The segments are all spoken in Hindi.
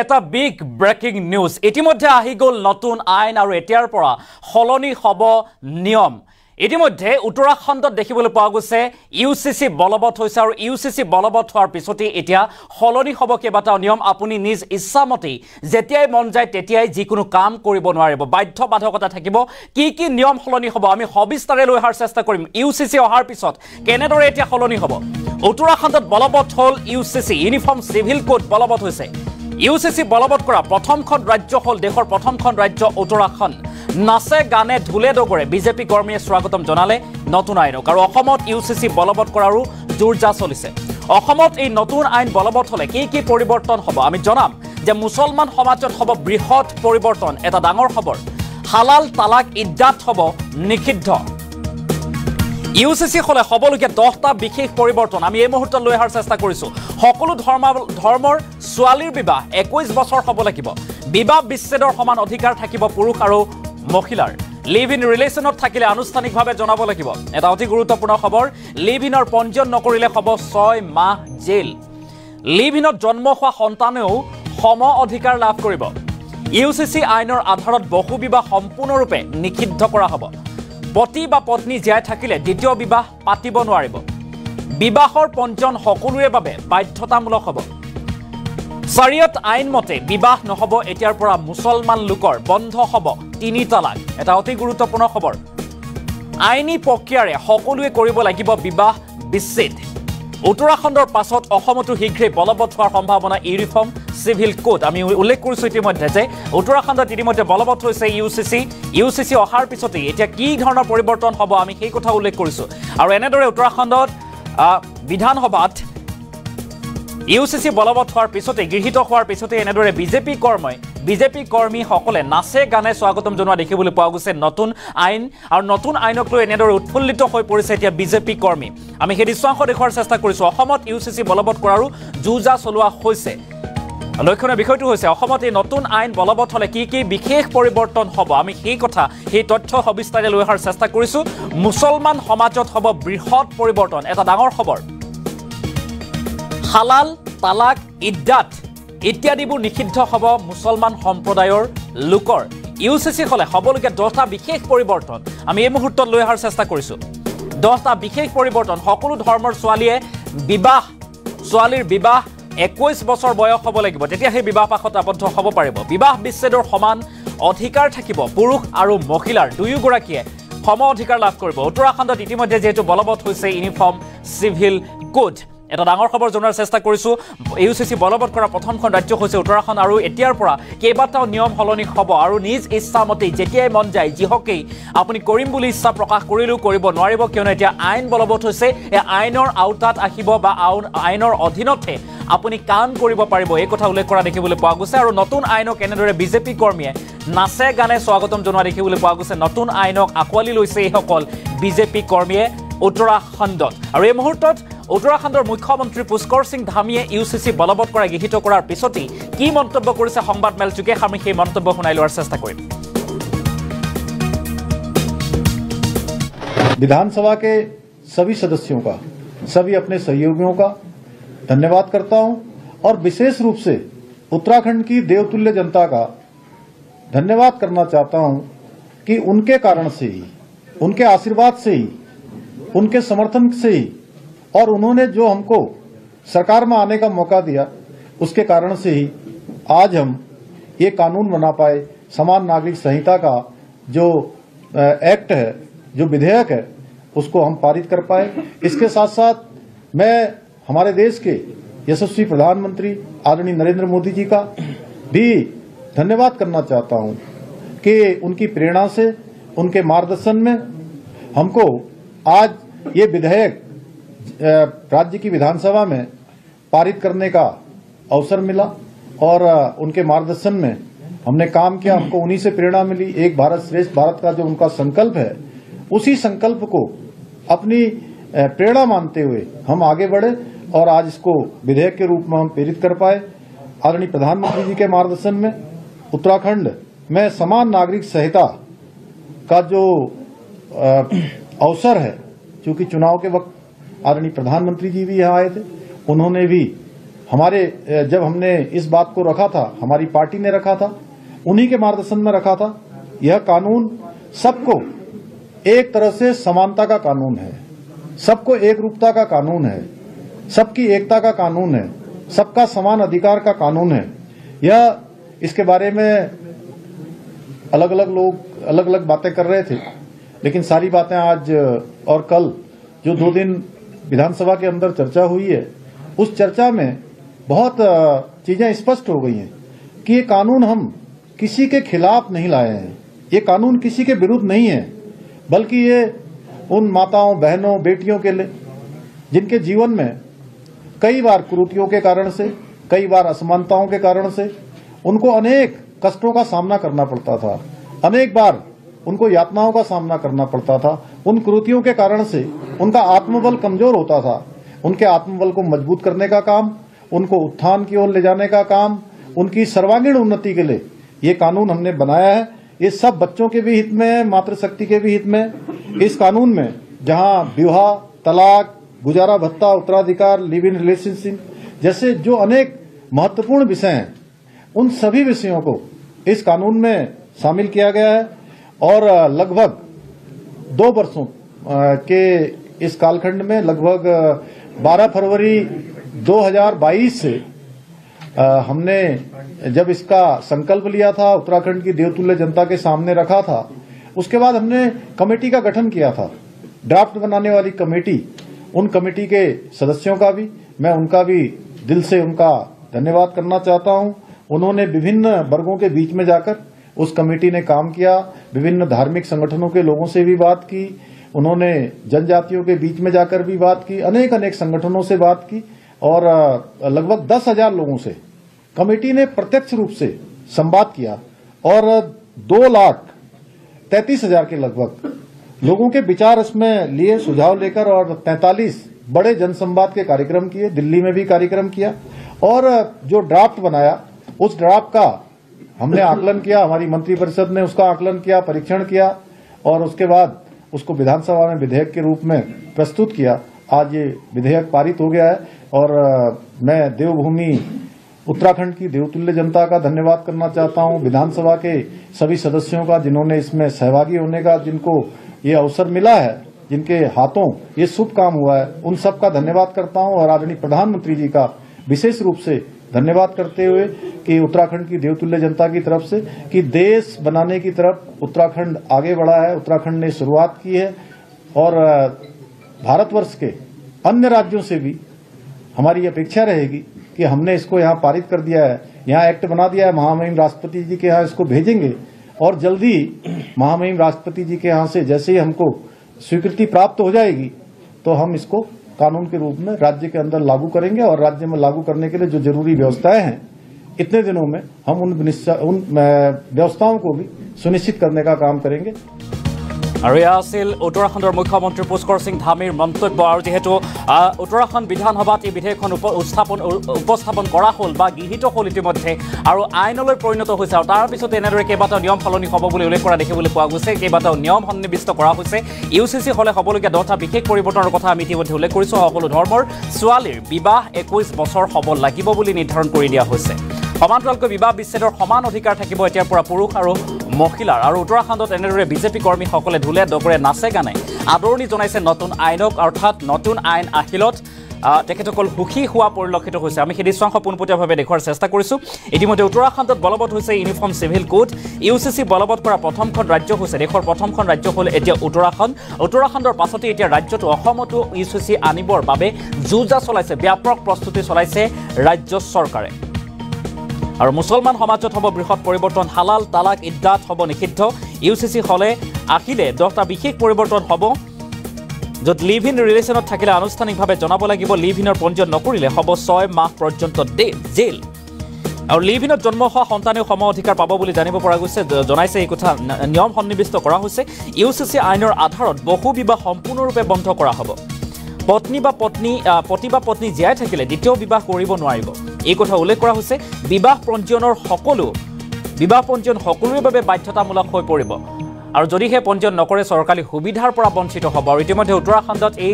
এটা বিগ ব্ৰেকিং নিউজ ইতিমধ্যে আহি গ'ল নতুন আইন আৰু এতিয়াৰ পৰা সলনি হ'ব নিয়ম ইতিমধ্যে উত্তৰাখণ্ডত দেখিবলৈ পোৱা গৈছে ইউচিচি বলবৎ হৈছে আৰু ইউচিচি বলবৎ হোৱাৰ পিছতে এতিয়া সলনি হ'ব কেইবাটাও নিয়ম আপুনি নিজ ইচ্ছামতে যেতিয়াই মন যায় তেতিয়াই যিকোনো কাম কৰিব নোৱাৰিব বাধ্যবাধকতা থাকিব কি নিয়ম সলনি হ'ব আমি সবিস্তাৰে লৈ অহাৰ চেষ্টা কৰিম ইউচিচি অহাৰ পিছত কেনেদৰে এতিয়া সলনি হ'ব উত্তৰাখণ্ডত বলবৎ হ'ল ইউচিচি ইউনিফৰ্ম সিভিল কোড বলবৎ হৈছে ইউচিচি বলবৎ কৰা প্ৰথমখন ৰাজ্য হ'ল দেশৰ প্ৰথমখন ৰাজ্য উত্তৰাখণ্ড নাচে গানে ঢুলে ডগৰে বিজেপি কৰ্মীয়ে স্বাগতম জনালে নতুন আইনক আৰু অসমত ইউচিচি বলবৎ কৰাৰো জোৰজা চলিছে অসমত এই নতুন আইন বলবৎ হ'লে কি পৰিৱৰ্তন হ'ব আমি জনাম যে মুছলমান সমাজত হ'ব বৃহৎ পৰিৱৰ্তন এটা ডাঙৰ খবৰ হালাল তালাক ইদ্দাত হ'ব নিষিদ্ধ ইউচিচি হলে হ'বলগীয়া 10টা বিশেষ পৰিৱৰ্তন আমি এই মুহূৰ্তত লৈ অহাৰ চেষ্টা কৰিছো সকলো ধৰ্মৰ ছোৱালীৰ বিবাহ 21 বছৰ হ'ব লাগিব বিবাহ বিচ্ছেদৰ সমান অধিকাৰ থাকিব পুৰুষ আৰু মহিলাৰ লিভ ইন ৰিলেশ্যনত থাকিলে আনুষ্ঠানিকভাৱে জনাব লাগিব এটা অতি গুৰুত্বপূৰ্ণ খবৰ লিভ ইনৰ পঞ্জীয়ন নকৰিলে হ'ব 6 মাহ জেল লিভ ইনত জন্ম হোৱা সন্তানেও সম অধিকাৰ লাভ কৰিব ইউচিচি আইনৰ আধাৰত বহু বিবাহ সম্পূৰ্ণৰূপে নিষিদ্ধ কৰা হ'ব পতি বা পত্নী জীয়াই থাকিলে দ্বিতীয় বিবাহ পাতিব নোৱাৰিব বিবাহৰ পঞ্জীয়ন সকলোৰে বাবে বাধ্যতামূলক হ'ব শৰীয়ত আইন মতে বিবাহ নহব এতিয়াৰ পৰা মুছলমান লোকৰ বন্ধ হ'ব 3 তালাক এটা অতি গুৰুত্বপূৰ্ণ খবৰ আইনী প্ৰক্ৰিয়াৰে সকলোৱে কৰিব লাগিব বিবাহ বিচ্ছেদ উত্তৰাখণ্ডৰ পাছত অসমতো শীঘ্ৰে বলবৎ হোৱাৰ সম্ভাৱনা ইউনিফৰ্ম সিভিল কোড আমি উল্লেখ কৰিছো ইতিমধ্যে যে উত্তৰাখণ্ডত ইতিমধ্যে বলবৎ হৈছে ইউচিচি অহাৰ পিছতে এতিয়া কি ধৰণৰ পৰিৱৰ্তন হ'ব আমি সেই কথা উল্লেখ কৰিছো আৰু এনেদৰে উত্তৰাখণ্ডত বিধানসভাত ইউচিচি বলবৎ হোৱাৰ পিছতে গৃহীত হোৱাৰ পিছতে এনেদৰে বিজেপি কৰ্মীসকলে নাচে গানে স্বাগতম জনোৱা দেখিবলৈ পোৱা গৈছে নতুন আইন আৰু নতুন আইনক লৈ এনেদৰে উৎফুল্লিত হৈ পৰিছে এতিয়া বিজেপি কৰ্মী আমি সেই দৃশ্যাংশ দেখুৱাৰ চেষ্টা কৰিছো অসমত ইউচিচি বলবৎ কৰাৰো জোজা চলোৱা হৈছে লক্ষণীয় বিষয়টো হৈছে অসমত এই নতুন আইন বলবৎ হ'লে কি বিশেষ পৰিৱৰ্তন হ'ব আমি সেই তথ্য সবিস্তাৰে লৈ অহাৰ চেষ্টা কৰিছো মুছলমান সমাজত হ'ব বৃহৎ পৰিৱৰ্তন এটা ডাঙৰ খবৰ হালাল তালাক ইদ্দাত ইত্যাদিবোৰ নিষিদ্ধ হ'ব মুছলমান সম্প্ৰদায়ৰ লোকৰ ইউচিচি হ'লে হ'বলগীয়া 10টা বিশেষ পৰিৱৰ্তন আমি এই মুহূৰ্তত লৈ অহাৰ চেষ্টা কৰিছো 10টা বিশেষ পৰিৱৰ্তন সকলো ধৰ্মৰ ছোৱালীৰ বিবাহ 21 বছৰ বয়স হ'ব লাগিব তেতিয়া সেই বিবাহ পাশত আবদ্ধ হ'ব পাৰিব বিবাহ বিচ্ছেদৰ সমান অধিকাৰ থাকিব পুৰুষ আৰু মহিলাৰ দুয়োগৰাকীয়ে সম অধিকাৰ লাভ কৰিব উত্তৰাখণ্ডত ইতিমধ্যে যেহেতু বলবৎ হৈছে ইউনিফৰ্ম সিভিল কোড এটা ডাঙৰ খবৰ জনাৰ চেষ্টা কৰিছো ইউচিচি বলবৎ কৰা প্ৰথমখন ৰাজ্য হৈছে উত্তৰাখণ্ড আৰু এতিয়াৰ পৰা কেইবাটাও নিয়ম সলনি হ'ব আৰু নিজ ইচ্ছামতে যেতিয়াই মন যায় যিহকেই আপুনি কৰিম বুলি ইচ্ছা প্ৰকাশ কৰিলেও কৰিব নোৱাৰিব কিয়নো এতিয়া আইন বলবৎ হৈছে এই আইনৰ আওতাত আহিব বা আইনৰ অধীনতে আপুনি কাম কৰিব পাৰিব এই কথা উল্লেখ কৰা দেখিবলৈ পোৱা গৈছে আৰু নতুন আইনক এনেদৰে বিজেপি কৰ্মীয়ে নাচে গানে স্বাগতম জনোৱা দেখিবলৈ পোৱা গৈছে নতুন আইনক আঁকোৱালি লৈছে এইসকল বিজেপি কৰ্মীয়ে উত্তৰাখণ্ডত আৰু এই মুহূৰ্তত উত্তৰাখণ্ডৰ মুখ্যমন্ত্ৰী পুষ্কৰ সিং ধামীয়ে ইউচিচি বলবৎ কৰা গৃহীত কৰাৰ পিছতে কি মন্তব্য কৰিছে সংবাদ মেলযোগে আমি সেই মন্তব্য শুনাই লোৱাৰ চেষ্টা কৰিম विधानसभा के सभी सदस्यों का सभी अपने सहयोगियों का धन्यवाद करता हूं और विशेष रूप से उत्तराखंड की देवतुल्य जनता का धन्यवाद करना चाहता हूं कि उनके कारण से ही उनके आशीर्वाद से ही उनके समर्थन से ही और उन्होंने जो हमको सरकार में आने का मौका दिया उसके कारण से ही आज हम ये कानून बना पाए समान नागरिक संहिता का जो एक्ट है जो विधेयक है उसको हम पारित कर पाए इसके साथ साथ मैं हमारे देश के यशस्वी प्रधानमंत्री आदरणीय नरेंद्र मोदी जी का भी धन्यवाद करना चाहता हूं कि उनकी प्रेरणा से उनके मार्गदर्शन में हमको आज ये विधेयक राज्य की विधानसभा में पारित करने का अवसर मिला और उनके मार्गदर्शन में हमने काम किया हमको उन्हीं से प्रेरणा मिली एक भारत श्रेष्ठ भारत का जो उनका संकल्प है उसी संकल्प को अपनी प्रेरणा मानते हुए हम आगे बढ़े और आज इसको विधेयक के रूप में हम प्रेरित कर पाए आदरणीय प्रधानमंत्री जी के मार्गदर्शन में उत्तराखंड में समान नागरिक संहिता का जो अवसर है क्योंकि चुनाव के वक्त आदरणीय प्रधानमंत्री जी भी यहाँ आए थे उन्होंने भी जब हमने इस बात को रखा था, हमारी पार्टी ने रखा था, उन्हीं के मार्गदर्शन में रखा था। यह कानून सबको एक तरह से समानता का कानून है, सबको एक रूपता का कानून है, सबकी एकता का कानून है, सबका समान अधिकार का कानून है। यह इसके बारे में अलग अलग लोग अलग अलग बातें कर रहे थे, लेकिन सारी बातें आज और कल जो 2 दिन विधानसभा के अंदर चर्चा हुई है, उस चर्चा में बहुत चीजें स्पष्ट हो गई हैं कि ये कानून हम किसी के खिलाफ नहीं लाए हैं, ये कानून किसी के विरुद्ध नहीं है, बल्कि ये उन माताओं, बहनों, बेटियों के लिए जिनके जीवन में कई बार कुरीतियों के कारण से, कई बार असमानताओं के कारण से उनको अनेक कष्टों का सामना करना पड़ता था, अनेक बार उनको यातनाओं का सामना करना पड़ता था। उन कुरीतियों के कारण से उनका आत्मबल कमजोर होता था। उनके आत्मबल को मजबूत करने का काम, उनको उत्थान की ओर ले जाने का काम, उनकी सर्वांगीण उन्नति के लिए ये कानून हमने बनाया है। ये सब बच्चों के भी हित में है, मातृशक्ति के भी हित में। इस कानून में जहां विवाह, तलाक, गुजारा भत्ता, उत्तराधिकार, लिव इन रिलेशनशिप जैसे जो अनेक महत्वपूर्ण विषय हैं, उन सभी विषयों को इस कानून में शामिल किया गया है। और लगभग 2 वर्षों के इस कालखंड में लगभग 12 फरवरी 2022 से हमने जब इसका संकल्प लिया था, उत्तराखंड की देवतुल्य जनता के सामने रखा था, उसके बाद हमने कमेटी का गठन किया था, ड्राफ्ट बनाने वाली कमेटी। उन कमेटी के सदस्यों का भी मैं उनका भी दिल से उनका धन्यवाद करना चाहता हूं। उन्होंने विभिन्न वर्गों के बीच में जाकर उस कमेटी ने काम किया, विभिन्न धार्मिक संगठनों के लोगों से भी बात की, उन्होंने जनजातियों के बीच में जाकर भी बात की, अनेक संगठनों से बात की और लगभग 10,000 लोगों से कमेटी ने प्रत्यक्ष रूप से संवाद किया और 2,33,000 के लगभग लोगों के विचार इसमें लिए, सुझाव लेकर, और 43 बड़े जनसंवाद के कार्यक्रम किए, दिल्ली में भी कार्यक्रम किया। और जो ड्राफ्ट बनाया, उस ड्राफ्ट का हमने आकलन किया, हमारी मंत्रिपरिषद ने उसका आकलन किया, परीक्षण किया और उसके बाद उसको विधानसभा में विधेयक के रूप में प्रस्तुत किया। आज ये विधेयक पारित हो गया है और मैं देवभूमि उत्तराखंड की देवतुल्य जनता का धन्यवाद करना चाहता हूं, विधानसभा के सभी सदस्यों का जिन्होंने इसमें सहभागी होने का, जिनको ये अवसर मिला है, जिनके हाथों ये शुभ काम हुआ है, उन सब का धन्यवाद करता हूं। और आदरणीय प्रधानमंत्री जी का विशेष रूप से धन्यवाद करते हुए कि उत्तराखंड की देवतुल्य जनता की तरफ से कि देश बनाने की तरफ उत्तराखंड आगे बढ़ा है, उत्तराखंड ने शुरुआत की है और भारतवर्ष के अन्य राज्यों से भी हमारी अपेक्षा रहेगी कि हमने इसको यहाँ पारित कर दिया है, यहाँ एक्ट बना दिया है, महामहिम राष्ट्रपति जी के यहाँ इसको भेजेंगे और जल्दी महामहिम राष्ट्रपति जी के यहाँ से जैसे ही हमको स्वीकृति प्राप्त हो जाएगी तो हम इसको कानून के रूप में राज्य के अंदर लागू करेंगे और राज्य में लागू करने के लिए जो जरूरी व्यवस्थाएं हैं, इतने दिनों में हम उन व्यवस्थाओं को भी सुनिश्चित करने का काम करेंगे। আৰু এয়া আছিল উত্তৰাখণ্ডৰ মুখ্যমন্ত্ৰী পুষ্কৰ সিং ধামীৰ মন্তব্য। আৰু যিহেতু উত্তৰাখণ্ড বিধানসভাত এই বিধেয়কখন উপস্থাপন কৰা হ'ল বা গৃহীত হ'ল ইতিমধ্যে আৰু আইনলৈ পৰিণত হৈছে আৰু তাৰ পিছত এনেদৰে কেইবাটাও নিয়ম সলনি হ'ব বুলি উল্লেখ কৰা দেখিবলৈ পোৱা গৈছে। কেইবাটাও নিয়ম সন্নিৱিষ্ট কৰা হৈছে। ইউচিচি হ'লে হ'বলগীয়া 10টা বিশেষ পৰিৱৰ্তনৰ কথা আমি ইতিমধ্যে উল্লেখ কৰিছোঁ। সকলো ধৰ্মৰ ছোৱালীৰ বিবাহ 21 বছৰ হ'ব লাগিব বুলি নিৰ্ধাৰণ কৰি দিয়া হৈছে। সমান্তৰালকৈ বিবাহ বিচ্ছেদৰ সমান অধিকাৰ থাকিব এতিয়াৰ পৰা পুৰুষ আৰু মহিলাৰ। আৰু উত্তৰাখণ্ডত এনেদৰে বিজেপি কৰ্মীসকলে ঢোলে ডগৰে নাচে গানে আদৰণি জনাইছে নতুন আইনক, অৰ্থাৎ নতুন আইন আহিলত তেখেতসকল সুখী হোৱা পৰিলক্ষিত হৈছে। আমি সেই দৃশ্যাংশ পোনপটীয়াভাৱে দেখুৱাৰ চেষ্টা কৰিছোঁ। ইতিমধ্যে উত্তৰাখণ্ডত বলবৎ হৈছে ইউনিফৰ্ম চিভিল কোড। ইউচিচি বলবৎ কৰা প্ৰথমখন ৰাজ্য হৈছে, দেশৰ প্ৰথমখন ৰাজ্য হ'ল এতিয়া উত্তৰাখণ্ড। উত্তৰাখণ্ডৰ পাছতে এতিয়া ৰাজ্যটো অসমতো ইউচিচি আনিবৰ বাবে যুঁজা চলাইছে, ব্যাপক প্ৰস্তুতি চলাইছে ৰাজ্য চৰকাৰে। আৰু মুছলমান সমাজত হ'ব বৃহৎ পৰিৱৰ্তন, হালাল তালাক ইদ্দাত হ'ব নিষিদ্ধ। ইউচিচি হ'লে আহিলে 10টা বিশেষ পৰিৱৰ্তন হ'ব, য'ত লিভ ইন ৰিলেশ্যনত থাকিলে আনুষ্ঠানিকভাৱে জনাব লাগিব, লিভ ইনৰ পঞ্জীয়ন নকৰিলে হ'ব 6 মাহ পৰ্যন্ত জেল। আৰু লিভ ইনত জন্ম হোৱা সন্তানেও সম অধিকাৰ পাব বুলি জানিব পৰা গৈছে, জনাইছে এই কথা নিয়ম সন্নিৱিষ্ট কৰা হৈছে। ইউচিচি আইনৰ আধাৰত বহু বিবাহ সম্পূৰ্ণৰূপে বন্ধ কৰা হ'ব। পত্নী বা পত্নী জীয়াই থাকিলে দ্বিতীয় বিবাহ কৰিব নোৱাৰিব, এই কথা উল্লেখ কৰা হৈছে। বিবাহ পঞ্জীয়ন সকলোৰে বাবে বাধ্যতামূলক হৈ পৰিব আৰু যদিহে পঞ্জীয়ন নকৰে চৰকাৰী সুবিধাৰ পৰা বঞ্চিত হ'ব। আৰু ইতিমধ্যে উত্তৰাখণ্ডত এই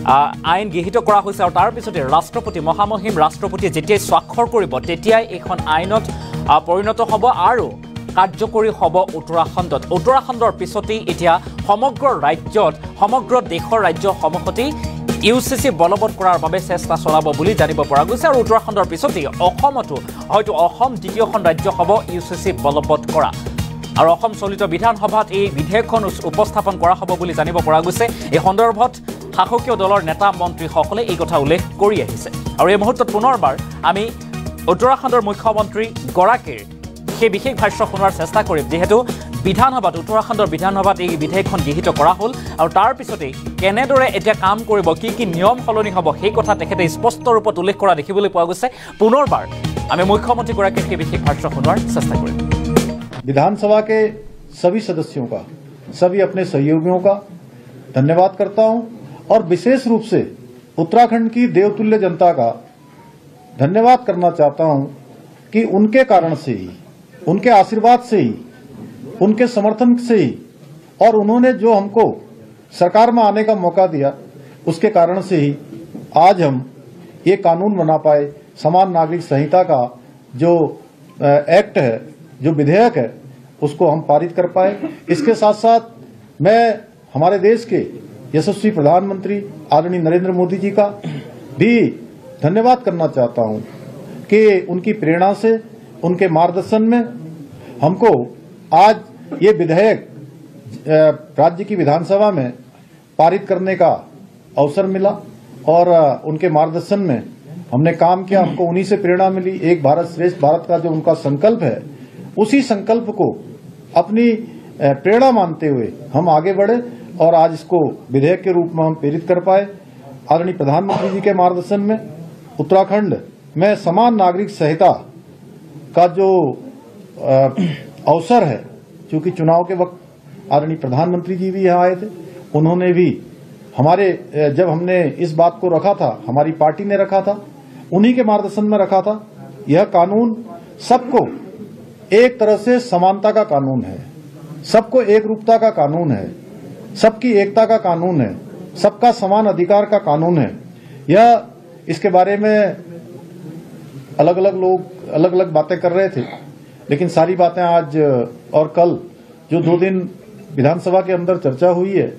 আইন গৃহীত কৰা হৈছে আৰু তাৰ পিছতে ৰাষ্ট্ৰপতি মহামহিম ৰাষ্ট্ৰপতিয়ে যেতিয়াই স্বাক্ষৰ কৰিব তেতিয়াই এইখন আইনত পৰিণত হ'ব আৰু কাৰ্যকৰী হ'ব উত্তৰাখণ্ডত। উত্তৰাখণ্ডৰ পিছতেই এতিয়া সমগ্ৰ ৰাজ্যত সমগ্ৰ দেশৰ ৰাজ্যসমূহতেই UCC বলবৎ কৰাৰ বাবে চেষ্টা চলাব বুলি জানিব পৰা গৈছে আৰু উত্তৰাখণ্ডৰ পিছতেই অসমতো হয়তো অসম দ্বিতীয়খন ৰাজ্য হ'ব UCC বলবৎ কৰা আৰু অসম চলিত বিধানসভাত এই বিধেয়কখন উপস্থাপন কৰা হ'ব বুলি জানিব পৰা গৈছে। এই সন্দৰ্ভত শাসকীয় দলৰ নেতা মন্ত্ৰীসকলে এই কথা উল্লেখ কৰি আহিছে আৰু এই মুহূৰ্তত পুনৰবাৰ আমি উত্তৰাখণ্ডৰ মুখ্যমন্ত্ৰী গৰাকীৰ সেই বিশেষ ভাষ্য শুনোৱাৰ চেষ্টা কৰিম, যিহেতু বিধানসভাত উত্তৰাখণ্ডৰ বিধানসভাত এই বিধেয়কখন গৃহীত কৰা হ'ল আৰু তাৰ পিছতেই কেনেদৰে এতিয়া কাম কৰিব, কি কি নিয়ম সলনি হ'ব সেই কথা তেখেতে স্পষ্ট ৰূপত উল্লেখ কৰা দেখিবলৈ পোৱা গৈছে। পুনৰবাৰ আমি মুখ্যমন্ত্ৰীগৰাকীৰ সেই বিশেষ ভাষ্য শুনোৱাৰ চেষ্টা কৰিম। विधानसभा के सभी सदस्यों का, सभी अपने सहयोगियों का धन्यवाद करता हूं और विशेष रूप से उत्तराखंड की देवतुल्य जनता का धन्यवाद करना चाहता हूं कि उनके कारण से ही, उनके आशीर्वाद से ही, उनके समर्थन से ही और उन्होंने जो हमको सरकार में आने का मौका दिया उसके कारण से ही आज हम ये कानून बना पाए। समान नागरिक संहिता का जो एक्ट है, जो विधेयक है, उसको हम पारित कर पाए। इसके साथ साथ मैं हमारे देश के यशस्वी प्रधानमंत्री आदरणीय नरेंद्र मोदी जी का भी धन्यवाद करना चाहता हूं कि उनकी प्रेरणा से, उनके मार्गदर्शन में हमको आज ये विधेयक राज्य की विधानसभा में पारित करने का अवसर मिला और उनके मार्गदर्शन में हमने काम किया। हमको उन्हीं से प्रेरणा मिली। एक भारत श्रेष्ठ भारत का जो उनका संकल्प है, उसी संकल्प को अपनी प्रेरणा मानते हुए हम आगे बढ़े और आज इसको विधेयक के रूप में हम प्रेरित कर पाए। आदरणीय प्रधानमंत्री जी के मार्गदर्शन में उत्तराखंड में समान नागरिक संहिता का जो अवसर है, क्योंकि चुनाव के वक्त आदरणीय प्रधानमंत्री जी भी यहाँ आए थे, उन्होंने भी हमारे जब हमने इस बात को रखा था, हमारी पार्टी ने रखा था, उन्हीं के मार्गदर्शन में रखा था। यह कानून सबको एक तरह से समानता का कानून है, सबको एक रूपता का कानून है, सबकी एकता का कानून है, सबका समान अधिकार का कानून है। यह इसके बारे में अलग अलग लोग अलग अलग बातें कर रहे थे, लेकिन सारी बातें आज और कल जो 2 दिन विधानसभा के अंदर चर्चा हुई है,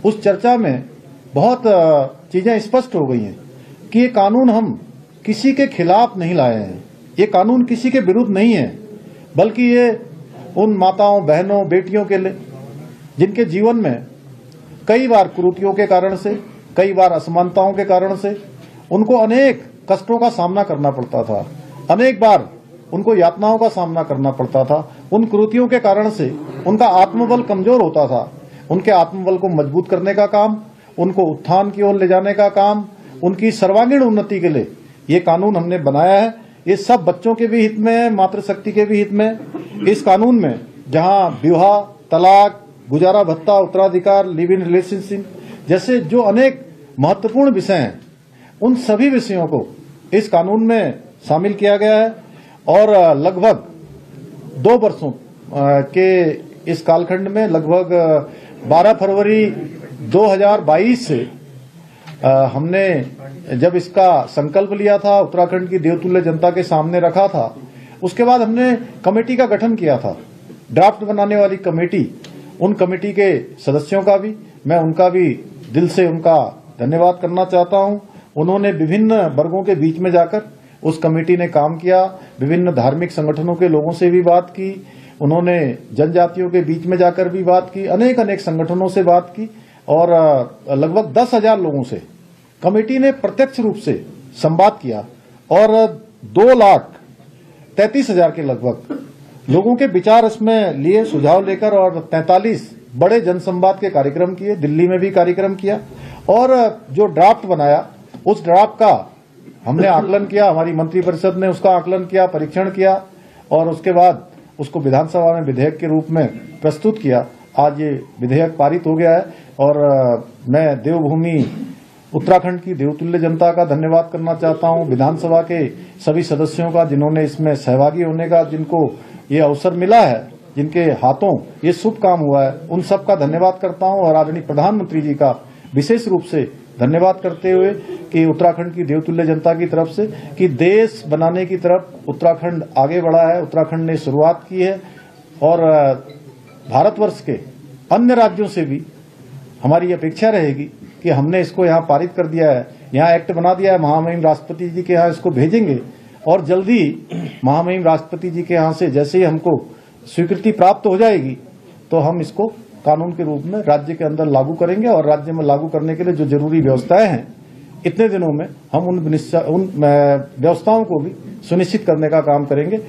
उस चर्चा में बहुत चीजें स्पष्ट हो गई हैं कि ये कानून हम किसी के खिलाफ नहीं लाए हैं, ये कानून किसी के विरुद्ध नहीं है, बल्कि ये उन माताओं, बहनों, बेटियों के लिए जिनके जीवन में कई बार कुरीतियों के कारण से, कई बार असमानताओं के कारण से उनको अनेक कष्टों का सामना करना पड़ता था, अनेक बार उनको यातनाओं का सामना करना पड़ता था। उन कुरीतियों के कारण से उनका आत्मबल कमजोर होता था। उनके आत्मबल को मजबूत करने का काम, उनको उत्थान की ओर ले जाने का काम, उनकी सर्वांगीण उन्नति के लिए ये कानून हमने बनाया है। ये सब बच्चों के भी हित में है, मातृशक्ति के भी हित में। इस कानून में जहां विवाह, तलाक, गुजारा भत्ता, उत्तराधिकार, लिव इन रिलेशनशिप जैसे जो अनेक महत्वपूर्ण विषय हैं, उन सभी विषयों को इस कानून में शामिल किया गया है और लगभग 2 वर्षों के इस कालखंड में लगभग 12 फरवरी 2022 से हमने जब इसका संकल्प लिया था, उत्तराखंड की देवतुल्य जनता के सामने रखा था, उसके बाद हमने कमेटी का गठन किया था, ड्राफ्ट बनाने वाली कमेटी। उन कमेटी के सदस्यों का भी मैं उनका भी दिल से उनका धन्यवाद करना चाहता हूं। उन्होंने विभिन्न वर्गों के बीच में जाकर उस कमेटी ने काम किया, विभिन्न धार्मिक संगठनों के लोगों से भी बात की, उन्होंने जनजातियों के बीच में जाकर भी बात की, अनेक अनेक संगठनों से बात की और लगभग 10,000 लोगों से कमेटी ने प्रत्यक्ष रूप से संवाद किया और 2,33,000 के लगभग लोगों के विचार इसमें लिए, सुझाव लेकर और 43 बड़े जनसंवाद के कार्यक्रम किए, दिल्ली में भी कार्यक्रम किया और जो ड्राफ्ट बनाया उस ड्राफ्ट का हमने आकलन किया, हमारी मंत्रिपरिषद ने उसका आकलन किया, परीक्षण किया और उसके बाद उसको विधानसभा में विधेयक के रूप में प्रस्तुत किया। आज ये विधेयक पारित हो गया है और मैं देवभूमि उत्तराखंड की देवतुल्य जनता का धन्यवाद करना चाहता हूं, विधानसभा के सभी सदस्यों का जिन्होंने इसमें सहभागी होने का, जिनको ये अवसर मिला है, जिनके हाथों ये शुभ काम हुआ है, उन सब का धन्यवाद करता हूं और आदरणीय प्रधानमंत्री जी का विशेष रूप से धन्यवाद करते हुए कि उत्तराखंड की देवतुल्य जनता की तरफ से कि देश बनाने की तरफ उत्तराखंड आगे बढ़ा है, उत्तराखंड ने शुरुआत की है और भारतवर्ष के अन्य राज्यों से भी हमारी अपेक्षा रहेगी कि हमने इसको यहाँ पारित कर दिया है, यहाँ एक्ट बना दिया है, महामहिम राष्ट्रपति जी के यहाँ इसको भेजेंगे और जल्दी महामहिम राष्ट्रपति जी के यहाँ से जैसे ही हमको स्वीकृति प्राप्त हो जाएगी तो हम इसको कानून के रूप में राज्य के अंदर लागू करेंगे और राज्य में लागू करने के लिए जो जरूरी व्यवस्थाएं हैं इतने दिनों में हम उन व्यवस्थाओं को भी सुनिश्चित करने का काम करेंगे